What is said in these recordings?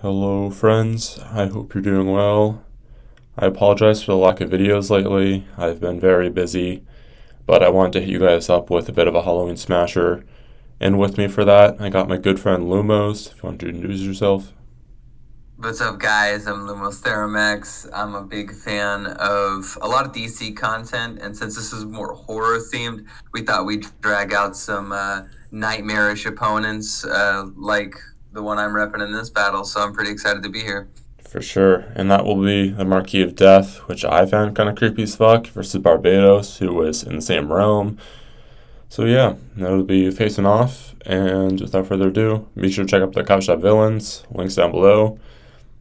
Hello, friends. I hope you're doing well. I apologize for the lack of videos lately. I've been very busy, but I wanted to hit you guys up with a bit of a Halloween smasher. And with me for that, I got my good friend Lumos. If you want to introduce yourself. What's up, guys? I'm Lumos Theromax. I'm a big fan of a lot of DC content, and since this is more horror themed, we thought we'd drag out some nightmarish opponents like the one I'm repping in this battle. So I'm pretty excited to be here. For sure. And that will be the Marquis of Death, which I found kind of creepy as fuck, versus Barbatos, who was in the same realm. So yeah, that'll be facing off. And without further ado, be sure to check out the Cow Shop villains. Links down below.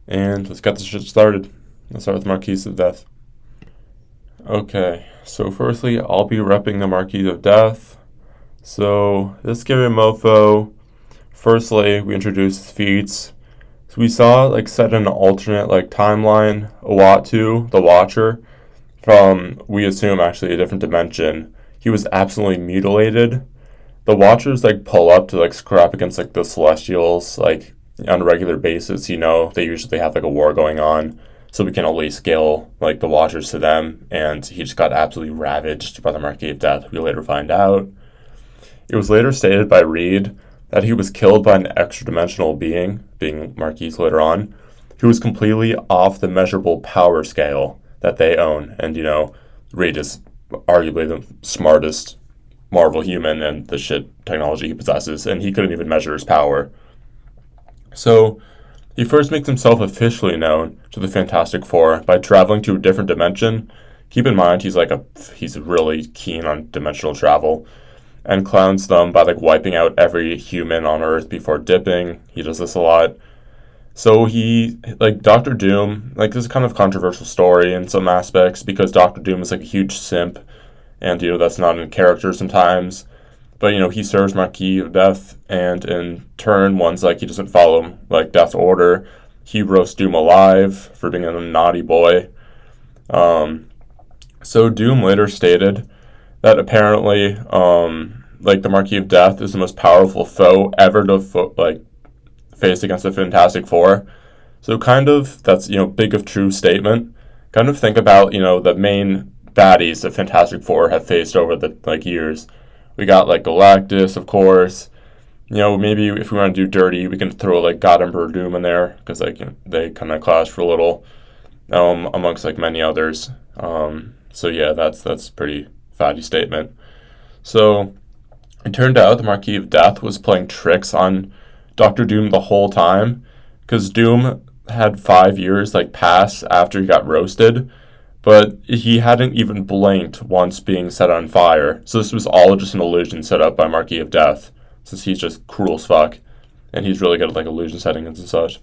And let's get this shit started. Let's start with Marquis of Death. Okay, so firstly, I'll be repping the Marquis of Death. So, this scary mofo, firstly, we introduced his feats. So we saw, set in an alternate, timeline, Uatu, the Watcher, from, we assume, actually a different dimension. He was absolutely mutilated. The Watchers, pull up to, scrap against, the Celestials, on a regular basis. They usually have a war going on, so we can only scale the Watchers to them, and he just got absolutely ravaged by the Marquis of Death, we later find out. It was later stated by Reed that he was killed by an extra-dimensional being Marquis later on, who was completely off the measurable power scale that they own. And Reed is arguably the smartest Marvel human and the shit technology he possesses, and he couldn't even measure his power. So, he first makes himself officially known to the Fantastic Four by traveling to a different dimension. Keep in mind, he's really keen on dimensional travel, and clowns them by wiping out every human on Earth before dipping. He does this a lot. So Doctor Doom, this is kind of a controversial story in some aspects because Doctor Doom is a huge simp, and that's not in character sometimes. But, he serves Marquis of Death, and in turn, once, he doesn't follow, Death's order, he roasts Doom alive for being a naughty boy. So Doom later stated that apparently, the Marquis of Death is the most powerful foe ever to, face against the Fantastic Four. So kind of, that's, big of true statement. Kind of think about, the main baddies the Fantastic Four have faced over the, years. We got, Galactus, of course. Maybe if we want to do dirty, we can throw, God Emperor Doom in there, because, they kind of clash for a little, amongst, many others. So, yeah, that's a pretty fatty statement. So, it turned out the Marquis of Death was playing tricks on Doctor Doom the whole time, because Doom had 5 years, pass after he got roasted, but he hadn't even blinked once being set on fire. So this was all just an illusion set up by Marquis of Death, since he's just cruel as fuck, and he's really good at illusion settings and such.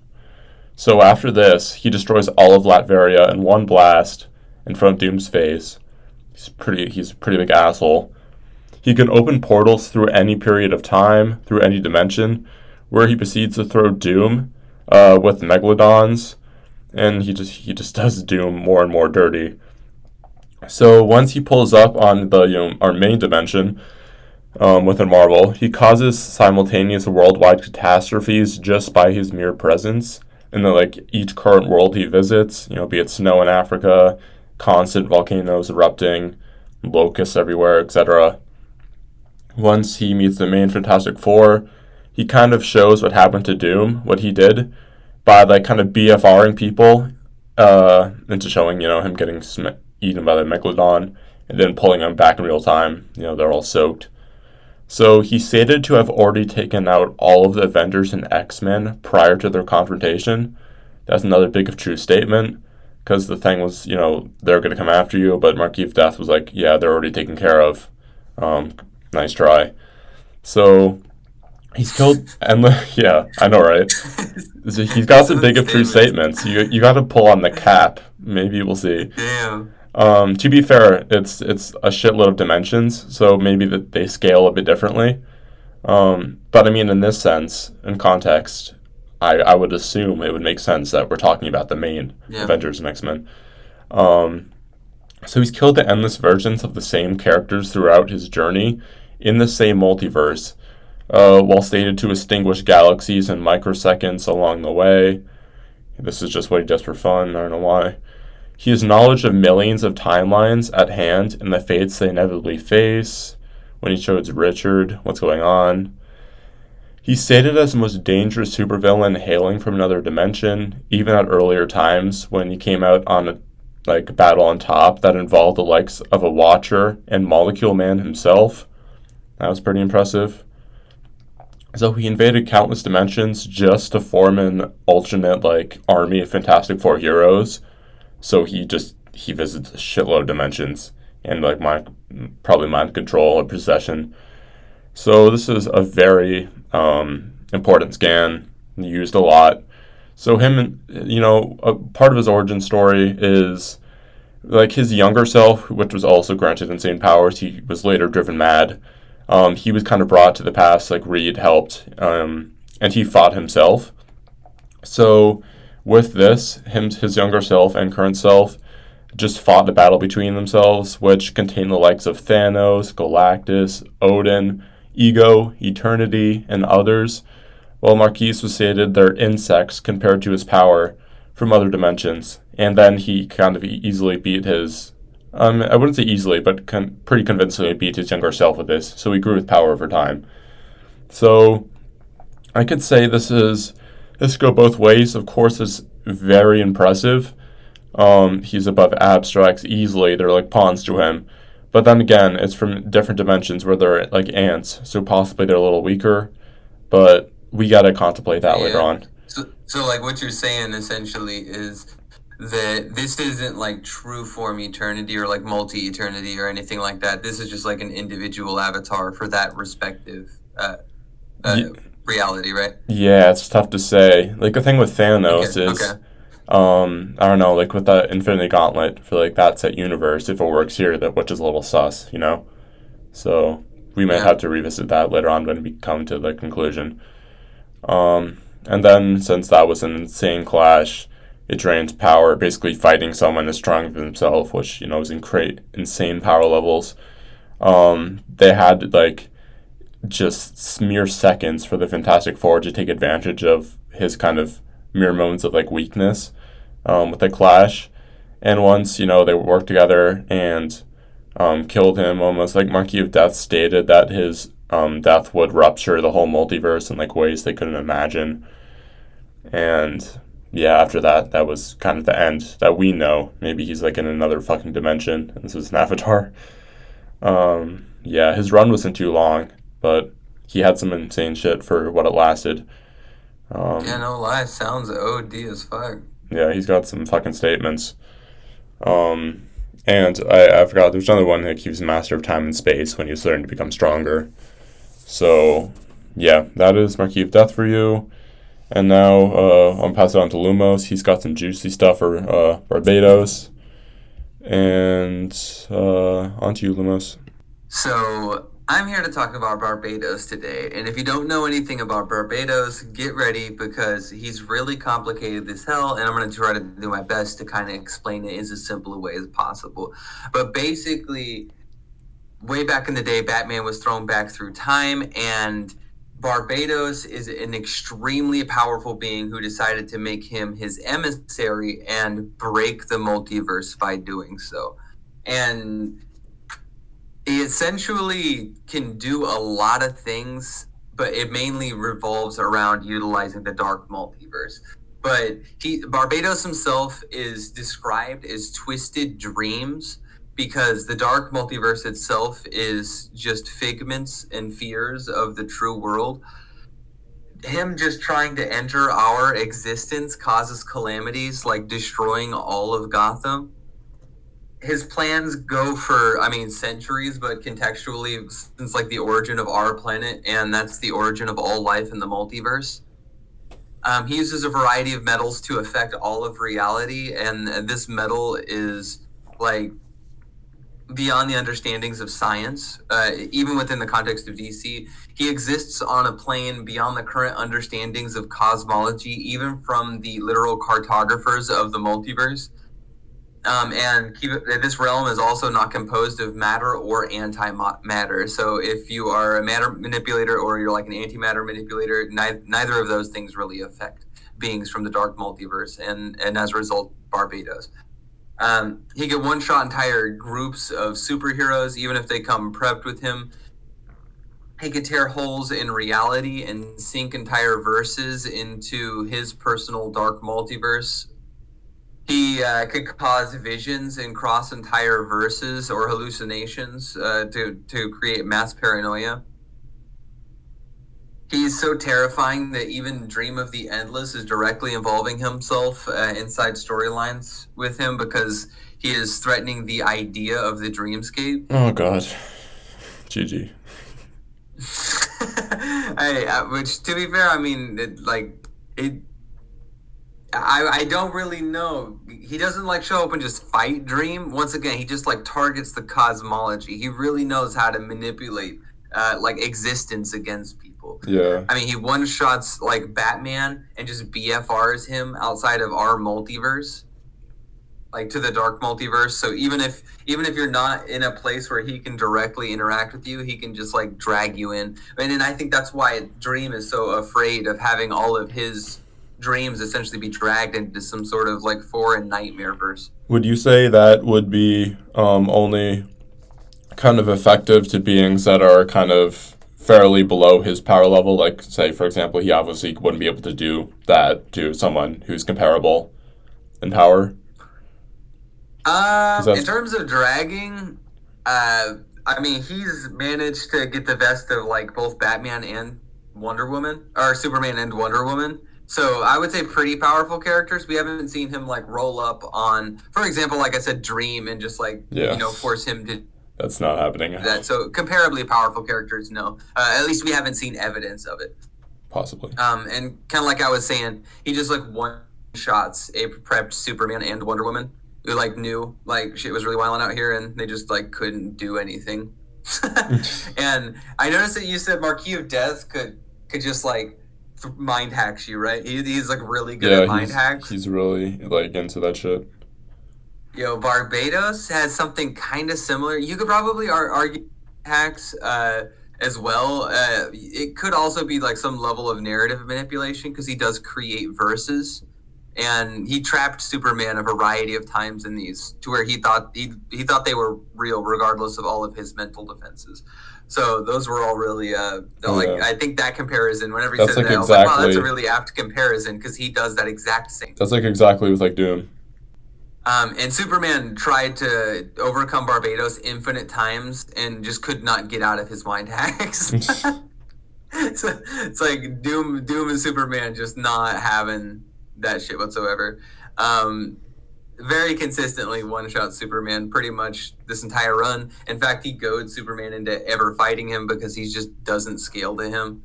So after this, he destroys all of Latveria in one blast in front of Doom's face. He's a pretty big asshole. He can open portals through any period of time, through any dimension, where he proceeds to throw Doom with Megalodons, and he just does Doom more and more dirty. So once he pulls up on the our main dimension within Marvel, he causes simultaneous worldwide catastrophes just by his mere presence in each current world he visits. Be it snow in Africa, constant volcanoes erupting, locusts everywhere, etc. Once he meets the main Fantastic Four, he kind of shows what happened to Doom, what he did, by kind of BFRing people into showing, him getting eaten by the Megalodon, and then pulling them back in real time. They're all soaked. So he stated to have already taken out all of the Avengers and X-Men prior to their confrontation. That's another big of true statement, because the thing was, they're going to come after you, but Marquis of Death was yeah, they're already taken care of. Nice try. So he's killed, and yeah, I know, right? So he's got some big of true statements. You got to pull on the cap. Maybe we'll see. Damn. To be fair, it's a shitload of dimensions, so maybe that they scale a bit differently. But I mean, in this sense, in context, I would assume it would make sense that we're talking about the main Avengers and X-Men. So he's killed the endless versions of the same characters throughout his journey in the same multiverse, while stated to extinguish galaxies in microseconds along the way. This is just what he does for fun. I don't know why. He has knowledge of millions of timelines at hand and the fates they inevitably face. When he shows Richard what's going on, he's stated as the most dangerous supervillain hailing from another dimension, even at earlier times when he came out on a battle on top that involved the likes of a Watcher and Molecule Man himself. That was pretty impressive. So he invaded countless dimensions just to form an alternate army of Fantastic Four heroes. So he visits a shitload of dimensions and probably mind control or possession. So this is a very important scan used a lot. So him, a part of his origin story is his younger self, which was also granted insane powers. He was later driven mad. He was kind of brought to the past, like Reed helped, and he fought himself. So with this, his younger self and current self just fought the battle between themselves, which contained the likes of Thanos, Galactus, Odin, Ego, Eternity, and others, while Marquis was stated they're insects compared to his power from other dimensions. And then he kind of easily beat his, I wouldn't say easily, but pretty convincingly beat his younger self with this, so he grew with power over time. So I could say this could go both ways. Of course, it's very impressive. He's above abstracts easily. They're like pawns to him. But then again, it's from different dimensions where they're like ants, so possibly they're a little weaker. But we gotta contemplate that later on. So like what you're saying essentially is that this isn't like true form eternity or like multi-eternity or anything like that. This is just like an individual avatar for that respective reality, right? Yeah, it's tough to say. Like the thing with Thanos is, I don't know, like with that Infinity Gauntlet for like that set universe, if it works here, which is a little sus, So we might have to revisit that later on when we come to the conclusion. And then since that was an insane clash, it drained power, basically fighting someone as strong as himself, which was insane power levels. They had just mere seconds for the Fantastic Four to take advantage of his kind of mere moments of weakness with the clash. And once they worked together and killed him, almost like Marquis of Death stated that his death would rupture the whole multiverse in ways they couldn't imagine. And yeah, after that was kind of the end that we know. Maybe he's in another fucking dimension and this is an avatar. Yeah, his run wasn't too long, but he had some insane shit for what it lasted. Yeah, no lie, sounds OD as fuck. Yeah, he's got some fucking statements. And I forgot, there's another one that he was master of time and space when he was starting to become stronger. So, yeah, that is Marquis of Death for you. And now I'll pass it on to Lumos. He's got some juicy stuff for Barbatos. And on to you, Lumos. So I'm here to talk about Barbatos today. And if you don't know anything about Barbatos, get ready because he's really complicated as hell. And I'm going to try to do my best to kind of explain it in as simple a way as possible. But basically, way back in the day, Batman was thrown back through time, and Barbatos is an extremely powerful being who decided to make him his emissary and break the multiverse by doing so. And he essentially can do a lot of things, but it mainly revolves around utilizing the dark multiverse. But Barbatos himself is described as twisted dreams, because the dark multiverse itself is just figments and fears of the true world. Him just trying to enter our existence causes calamities like destroying all of Gotham. His plans go for, centuries, but contextually, since the origin of our planet, and that's the origin of all life in the multiverse. He uses a variety of metals to affect all of reality, and this metal is beyond the understandings of science, even within the context of DC. He exists on a plane beyond the current understandings of cosmology, even from the literal cartographers of the multiverse. And this realm is also not composed of matter or antimatter. So if you are a matter manipulator or you're an antimatter manipulator, neither of those things really affect beings from the dark multiverse, and as a result, Barbatos. He can one-shot entire groups of superheroes, even if they come prepped with him. He could tear holes in reality and sink entire verses into his personal dark multiverse. He could cause visions and cross entire verses or hallucinations to create mass paranoia. He's so terrifying that even Dream of the Endless is directly involving himself inside storylines with him because he is threatening the idea of the dreamscape. Oh god. GG. Which, to be fair, I mean, I don't really know. He doesn't like show up and just fight Dream. Once again, he just like targets the cosmology. He really knows how to manipulate like existence against people. Yeah. I mean, he one shots like Batman and just BFRs him outside of our multiverse, like to the dark multiverse. So even if you're not in a place where he can directly interact with you, he can just like drag you in. And I think that's why Dream is so afraid of having all of his dreams essentially be dragged into some sort of like foreign nightmare verse. Would you say that would be only kind of effective to beings that are kind of fairly below his power level? Like, say, for example, he obviously wouldn't be able to do that to someone who's comparable in power. In terms of dragging, I mean, he's managed to get the best of like both Batman and Wonder Woman, or Superman and Wonder Woman. So I would say pretty powerful characters. We haven't seen him like roll up on, for example, like I said, Dream and just like, force him to. That's not happening. That. So comparably powerful characters, no. At least we haven't seen evidence of it. Possibly. And kind of like I was saying, he just like one shots a prepped Superman and Wonder Woman who like knew like shit was really wilding out here and they just like couldn't do anything. And I noticed that you said Marquis of Death could just like mind hacks you, right? He's like really good at mind hacks. He's really like into that shit. Yo, Barbatos has something kind of similar. You could probably argue hacks as well. It could also be like some level of narrative manipulation because he does create verses, and he trapped Superman a variety of times in these to where he thought they were real, regardless of all of his mental defenses. So those were all really I think that comparison. Whenever he said that, I was like, wow, that's a really apt comparison because he does that exact same. That's like exactly with like Doom. And Superman tried to overcome Barbatos infinite times and just could not get out of his mind hacks. So it's like Doom and Superman just not having that shit whatsoever. Very consistently one-shot Superman pretty much this entire run. In fact, he goads Superman into ever fighting him because he just doesn't scale to him.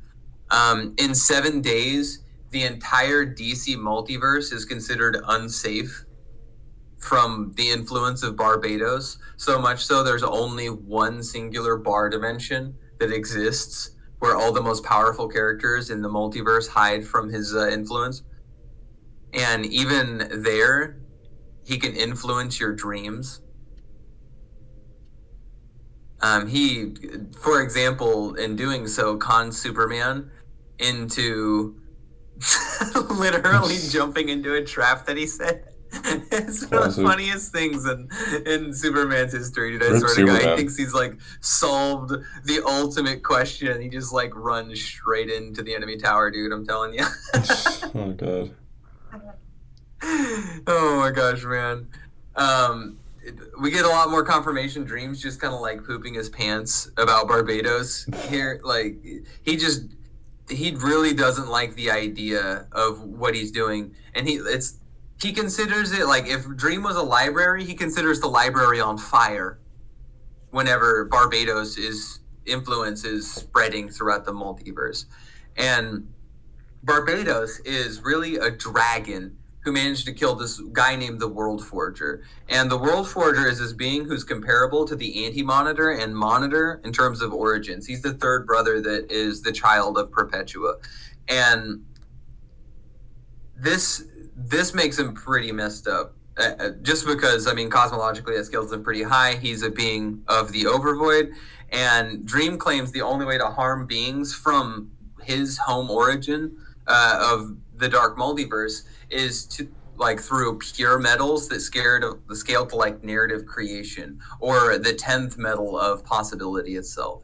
In 7 days, the entire DC multiverse is considered unsafe from the influence of Barbatos. So much so there's only one singular bar dimension that exists where all the most powerful characters in the multiverse hide from his influence. And even there, he can influence your dreams. He, for example, in doing so, cons Superman into literally jumping into a trap that he set. It's one of the funniest things in Superman's history, dude. I swear to God, he thinks he's like solved the ultimate question. He just like runs straight into the enemy tower, dude. I'm telling you. Oh god. Oh my gosh, man. We get a lot more confirmation. Dream's just kind of like pooping his pants about Barbatos here. Like he really doesn't like the idea of what he's doing, and he considers it like if Dream was a library, he considers the library on fire whenever Barbatos' influence is spreading throughout the multiverse. And Barbatos is really a dragon who managed to kill this guy named the World Forger. And the World Forger is this being who's comparable to the Anti-Monitor and Monitor in terms of origins. He's the third brother that is the child of Perpetua. And this makes him pretty messed up. Just because, I mean, cosmologically that scales him pretty high. He's a being of the Overvoid. And Dream claims the only way to harm beings from his home origin of the Dark Multiverse is to like through pure metals that scale to like narrative creation or the 10th metal of possibility itself.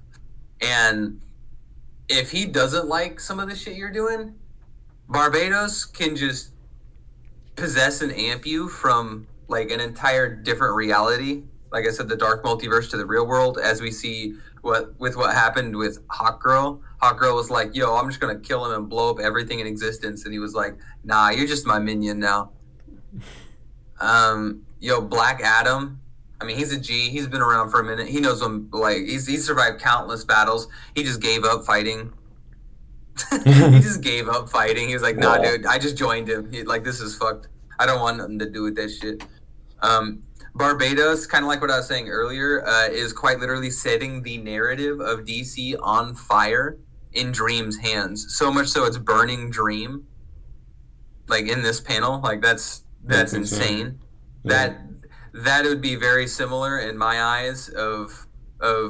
And if he doesn't like some of the shit you're doing, Barbatos can just possess and amp you from like an entire different reality. Like I said, the dark multiverse to the real world, as we see what happened with Hawkgirl. Hawkgirl was like, "Yo, I'm just gonna kill him and blow up everything in existence," and he was like, "Nah, you're just my minion now." Yo, Black Adam. I mean, he's a G. He's been around for a minute. He knows him. Like he's survived countless battles. He just gave up fighting. He just gave up fighting. He was like, "Nah, dude, I just joined him. Like, this is fucked. I don't want nothing to do with that shit." Barbatos, kind of like what I was saying earlier, is quite literally setting the narrative of DC on fire in Dream's hands. So much so it's burning Dream. Like in this panel, like that's insane. Yeah. That would be very similar in my eyes of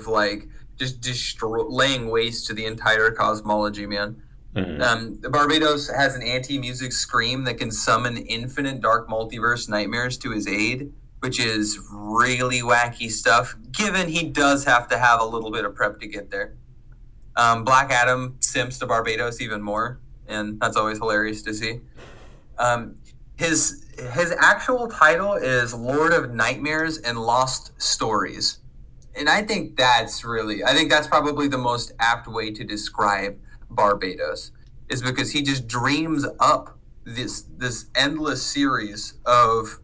like just laying waste to the entire cosmology, man. Mm-hmm. Barbatos has an anti-music scream that can summon infinite dark multiverse nightmares to his aid, which is really wacky stuff, given he does have to have a little bit of prep to get there. Black Adam simps to Barbatos even more, and that's always hilarious to see. His actual title is Lord of Nightmares and Lost Stories. And I think that's probably the most apt way to describe Barbatos, is because he just dreams up this endless series of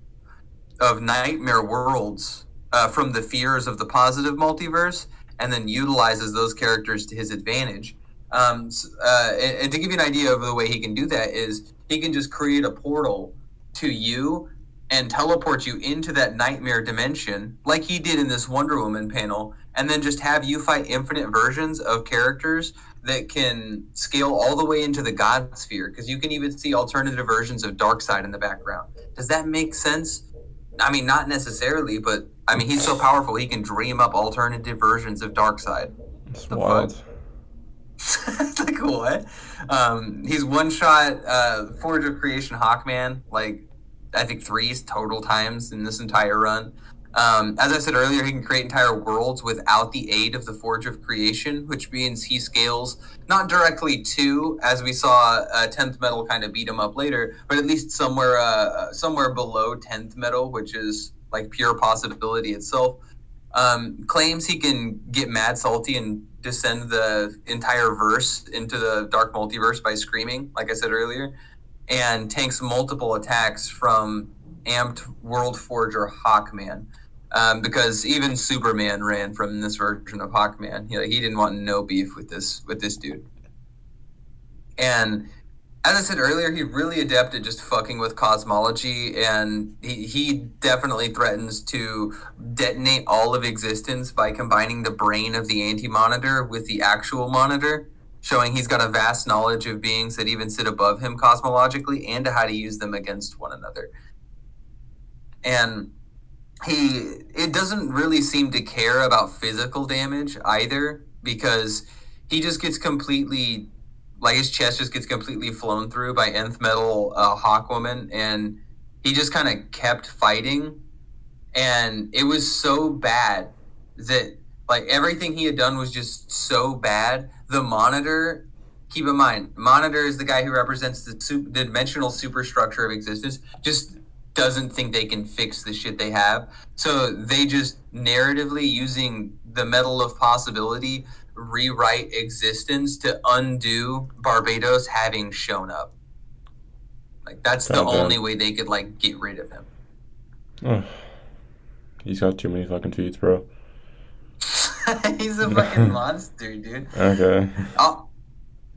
nightmare worlds from the fears of the positive multiverse, and then utilizes those characters to his advantage. And to give you an idea of the way he can do that is he can just create a portal to you and teleport you into that nightmare dimension like he did in this Wonder Woman panel, and then just have you fight infinite versions of characters that can scale all the way into the God Sphere, because you can even see alternative versions of Darkseid in the background. Does that make sense? I mean, not necessarily, but I mean, he's so powerful he can dream up alternative versions of Darkseid. It's wild. Like what? He's one-shot Forge of Creation Hawkman, like I think 3 total times in this entire run. As I said earlier, he can create entire worlds without the aid of the Forge of Creation, which means he scales not directly to, as we saw 10th Metal kind of beat him up later, but at least somewhere below 10th Metal, which is like pure possibility itself. Claims he can get mad salty and descend the entire verse into the dark multiverse by screaming, like I said earlier, and tanks multiple attacks from amped World Forger Hawkman. Because even Superman ran from this version of Hawkman. He didn't want no beef with this dude. And as I said earlier, he's really adept at just fucking with cosmology, and he definitely threatens to detonate all of existence by combining the brain of the anti-monitor with the actual monitor, showing he's got a vast knowledge of beings that even sit above him cosmologically and how to use them against one another. And it doesn't really seem to care about physical damage either, because he just gets completely, like his chest just gets completely flown through by nth metal Hawkwoman, and he just kind of kept fighting, and it was so bad that like everything he had done was just so bad. The Monitor, keep in mind, Monitor is the guy who represents the dimensional superstructure of existence, just doesn't think they can fix the shit they have. So they just narratively, using the metal of possibility, rewrite existence to undo Barbatos having shown up. Like that's the only way they could like get rid of him. Oh. He's got too many fucking feats, bro. He's a fucking monster, dude. Okay.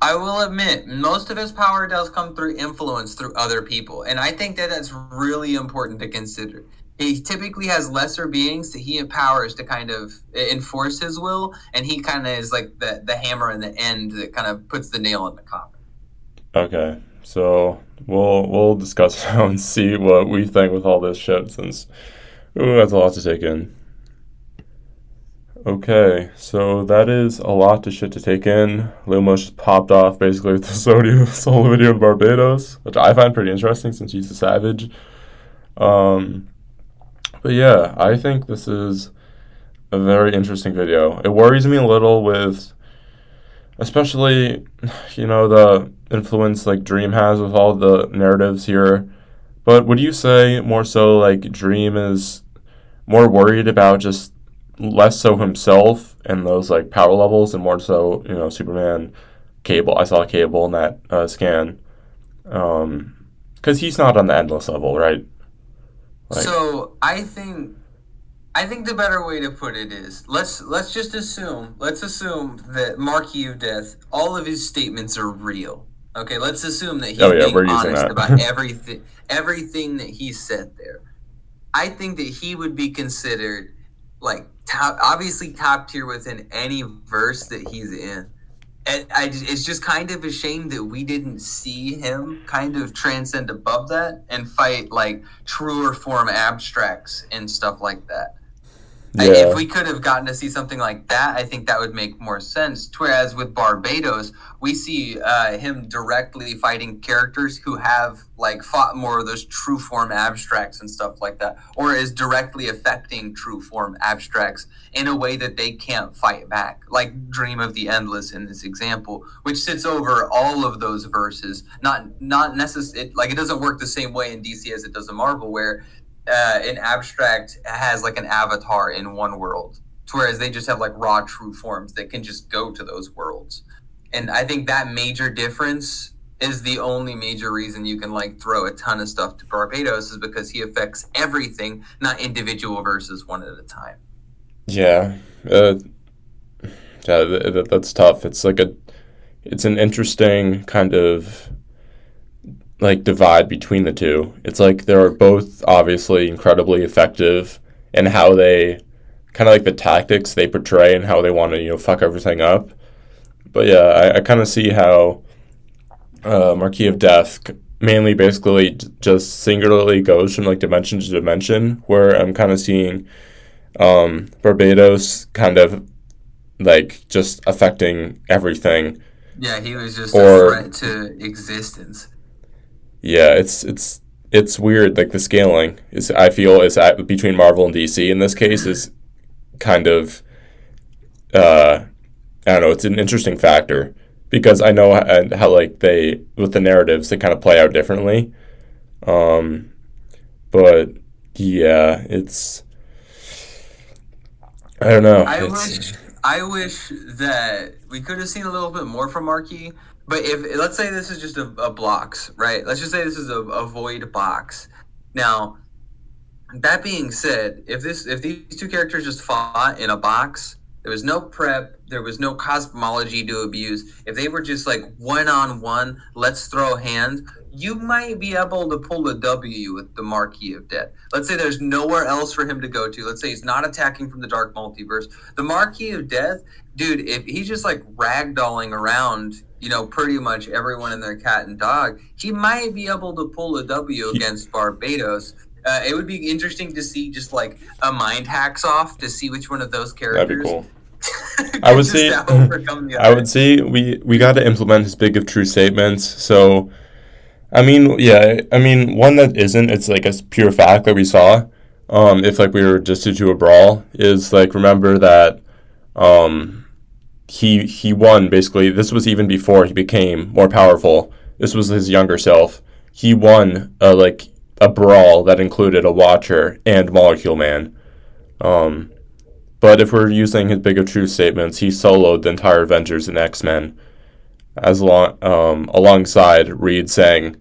I will admit, most of his power does come through influence through other people, and I think that that's really important to consider. He typically has lesser beings that he empowers to kind of enforce his will, and he kind of is like the hammer in the end that kind of puts the nail in the coffin. Okay, so we'll discuss now and see what we think with all this shit, since that's a lot to take in. Okay, so that is a lot of shit to take in. Lumos just popped off basically with the solo video in Barbatos, which I find pretty interesting since he's a savage. Um, but yeah, I think this is a very interesting video. It worries me a little with, especially, the influence like Dream has with all the narratives here. But would you say more so like Dream is more worried about just less so himself and those like power levels, and more so Superman, Cable? I saw Cable in that scan, because he's not on the endless level, right? Like, So I think the better way to put it is let's assume that Marquis of Death, all of his statements are real. Okay, let's assume that oh he's yeah, being we're using honest about that. everything that he said there. I think that he would be considered like obviously top tier within any verse that he's in. And it's just kind of a shame that we didn't see him kind of transcend above that and fight like truer form abstracts and stuff like that. If Yeah, we could have gotten to see something like that, I think that would make more sense. Whereas with Barbados, we see him directly fighting characters who have like fought more of those true form abstracts and stuff like that, or is directly affecting true form abstracts in a way that they can't fight back, like Dream of the Endless in this example, which sits over all of those verses. Not necessarily like it doesn't work the same way in DC as it does in Marvel, where an abstract has like an avatar in one world, whereas they just have like raw true forms that can just go to those worlds. And I think that major difference is the only major reason you can like throw a ton of stuff to Barbados, is because he affects everything, not individual verses one at a time. yeah, uh, yeah. That's tough. It's an interesting kind of like divide between the two. It's like they're both obviously incredibly effective in how they kind of like the tactics they portray and how they want to fuck everything up. But yeah, I kind of see how Marquis of Death mainly basically just singularly goes from like dimension to dimension, where I'm kind of seeing Barbados kind of like just affecting everything. Yeah, he was just a Or threat to existence. yeah, it's weird. Like the scaling is, I feel, is between Marvel and DC in this case is kind of uh, I don't know. It's an interesting factor because I know how like they with the narratives they kind of play out differently. Um, but yeah, I don't know. I It's wish I wish that we could have seen a little bit more from Marquis. But if let's say this is just a blocks, right? Let's just say this is a void box. Now, that being said, if these two characters just fought in a box, there was no prep, there was no cosmology to abuse. If they were just like one on one, let's throw hands, you might be able to pull a W with the Marquis of Death. Let's say there's nowhere else for him to go to. Let's say he's not attacking from the Dark Multiverse. The Marquis of Death, dude, if he's just like ragdolling around, pretty much everyone and their cat and dog, he might be able to pull a W he, against Barbados. It would be interesting to see just like a mind hacks off to see which one of those that'd be characters cool. I could would just say overcome the I other. would say we got to implement his big of true statements. So I mean, yeah, I mean, one that isn't, it's like a pure fact that we saw. If like we were just to do a brawl, is like remember that um, he won basically. This was even before he became more powerful. This was his younger self. He won like a brawl that included a Watcher and Molecule Man. Um, but if we're using his big of truth statements, he soloed the entire Avengers and X Men alongside Reed saying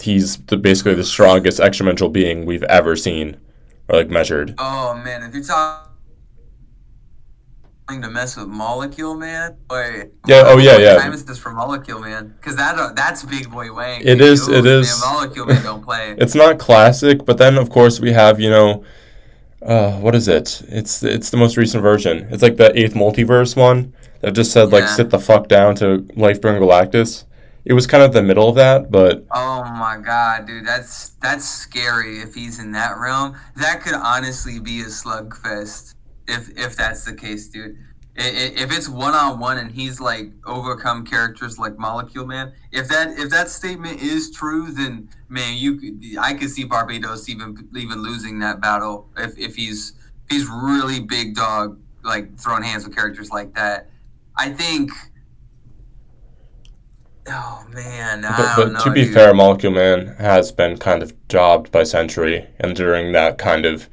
he's basically the strongest extra being we've ever seen or like measured. Oh man, if you're talking to mess with Molecule Man, wait, Yeah. Oh yeah. what Yeah. time is this for Molecule Man? Because that's Big Boy Wang, It baby. is. It Oh man, is. Molecule Man don't play. It's not classic, but then of course we have what is it? It's the most recent version. It's like the eighth multiverse one that just said like Yeah. sit the fuck down to Lifeburn Galactus. It was kind of the middle of that, but Oh my god, dude, that's scary if he's in that realm. That could honestly be a slugfest. if that's the case, dude. If it's one on one and he's like overcome characters like Molecule Man, if that statement is true, then man, I could see Barbados even losing that battle if he's really big dog like throwing hands with characters like that. I think. Oh man, But I don't but to know, be dude. fair, Molecule Man has been kind of jobbed by Century, and during that kind of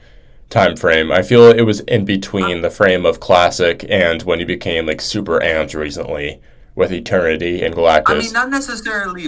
time frame, I feel it was in between the frame of Classic and when he became like super amped recently with Eternity and I mean, Galactus. not necessarily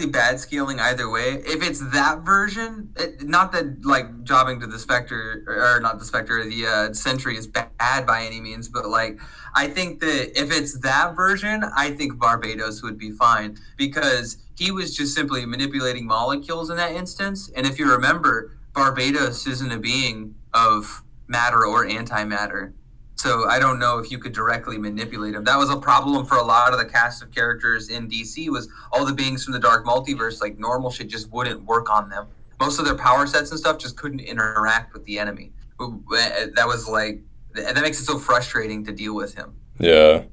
bad scaling either way. If it's that version, not that like jobbing to the Spectre or not the Spectre, the Sentry is bad by any means, but like I think that if it's that version, I think Barbados would be fine because he was just simply manipulating molecules in that instance. And if you remember, Barbados isn't a being of matter or antimatter. So I don't know if you could directly manipulate him. That was a problem for a lot of the cast of characters in DC. Was all the beings from the Dark Multiverse, like normal shit, just wouldn't work on them. Most of their power sets and stuff just couldn't interact with the enemy. That was like that makes it so frustrating to deal with him. Yeah,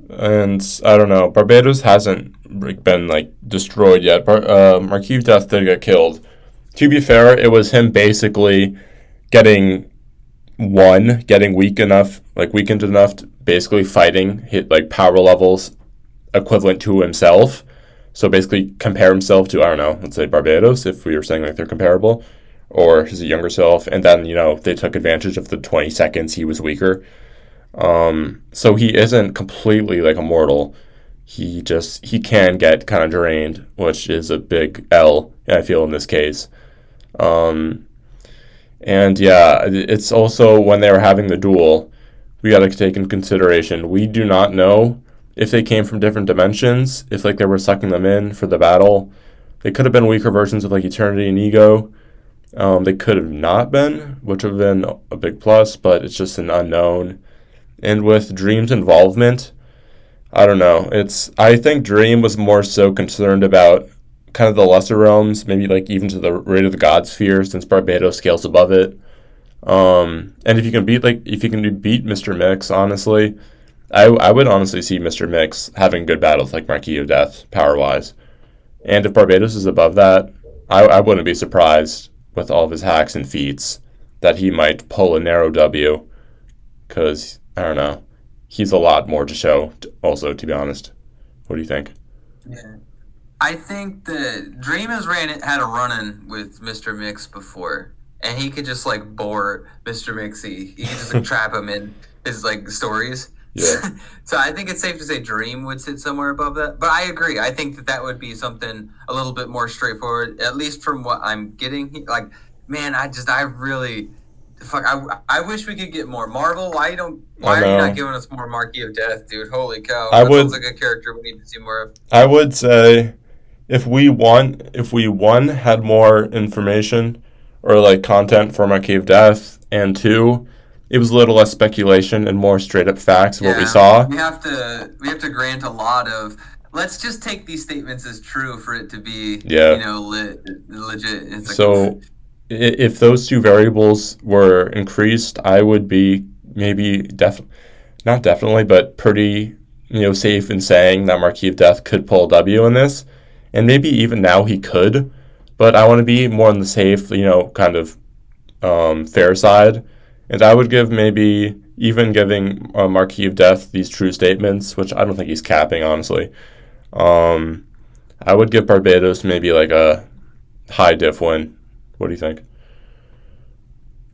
and I don't know. Barbados hasn't been like destroyed yet. Marquis of Death did get killed. To be fair, it was him basically getting getting weakened enough to basically fighting hit like power levels equivalent to himself. So basically compare himself to, I don't know, let's say Barbados, if we were saying like they're comparable, or his younger self, and then, they took advantage of the 20 seconds he was weaker. So he isn't completely like immortal. He can get kind of drained, which is a big L, I feel, in this case. Um, and yeah, it's also when they were having the duel, we got to take in consideration. We do not know if they came from different dimensions, if like they were sucking them in for the battle. They could have been weaker versions of like Eternity and Ego. They could have not been, which would have been a big plus, but it's just an unknown. And with Dream's involvement, I don't know. I think Dream was more so concerned about kind of the lesser realms, maybe like even to the rate of the God sphere, since Barbados scales above it. And if you can beat Mr. Mix, honestly, I would honestly see Mr. Mix having good battles like Marquis of Death, power wise. And if Barbados is above that, I wouldn't be surprised with all of his hacks and feats that he might pull a narrow W, because I don't know, he's a lot more to show. Also, to be honest, what do you think? Yeah. I think that Dream has had a run-in with Mr. Mix before, and he could just like bore Mr. Mixie. He could just like trap him in his like stories. Yeah, So I think it's safe to say Dream would sit somewhere above that. But I agree. I think that would be something a little bit more straightforward, at least from what I'm getting. Like, man, I really, fuck. I wish we could get more Marvel. I Why are you not know. giving us more Marquis of Death, dude? Holy cow, I that sounds would like a character we need to see more of. I would say if we had more information or like content for Marquis of Death, and two, it was a little less speculation and more straight up facts of what we Yeah, saw. we have to grant a lot of. Let's just take these statements as true for it to be, Yeah. legit. It's like, oof. So if those two variables were increased, I would be maybe not definitely, but pretty safe in saying that Marquis of Death could pull a W in this, and maybe even now he could. But I want to be more on the safe, kind of fair side, and I would give maybe even giving Marquis of Death these true statements, which I don't think he's capping honestly. Um, I would give Barbados maybe like a high diff win. What do you think?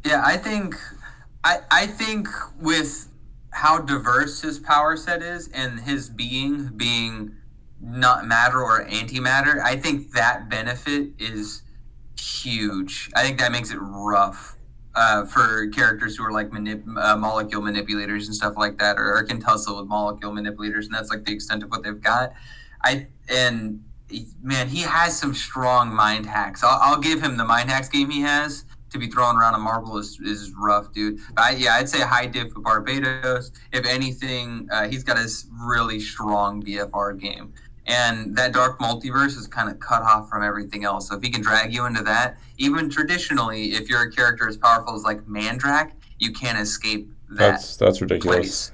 Yeah, I think with how diverse his power set is and his being not matter or antimatter, I think that benefit is huge. I think that makes it rough for characters who are like molecule manipulators and stuff like that, or can tussle with molecule manipulators, and that's like the extent of what they've got. Man, he has some strong mind hacks. I'll give him the mind hacks game he has to be thrown around a marble is rough, dude. I'd say a high diff for Barbados. If anything, he's got a really strong BFR game. And that dark multiverse is kind of cut off from everything else. So if he can drag you into that, even traditionally, if you're a character as powerful as like Mandrak, you can't escape that That's ridiculous. place.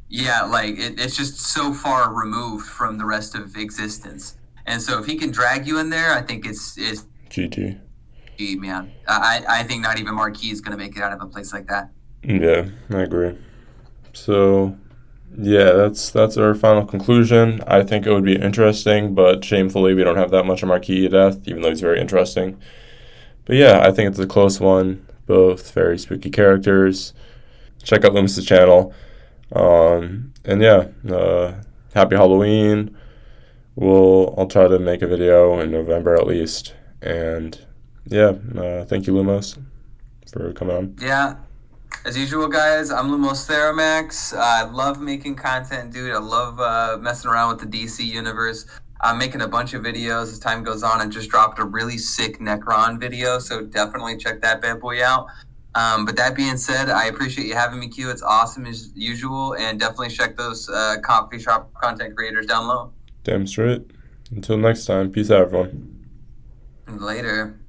Yeah, like it's just so far removed from the rest of existence. And so if he can drag you in there, I think it's GG. gee, man. I think not even Marquis is going to make it out of a place like that. Yeah, I agree. So yeah, that's our final conclusion. I think it would be interesting, but shamefully we don't have that much of Marquis of Death, even though he's very interesting. But yeah, I think it's a close one. Both very spooky characters. Check out Lumos' channel. And yeah, happy Halloween. I'll try to make a video in November at least. And yeah, thank you, Lumos, for coming on. Yeah. As usual, guys, I'm Lumos Theromax. I love making content, dude. I love messing around with the DC universe. I'm making a bunch of videos as time goes on. I just dropped a really sick Necron video, so definitely check that bad boy out. But that being said, I appreciate you having me, Q. It's awesome as usual, and definitely check those coffee shop content creators down low. Damn straight. Until next time, peace out, everyone. Later.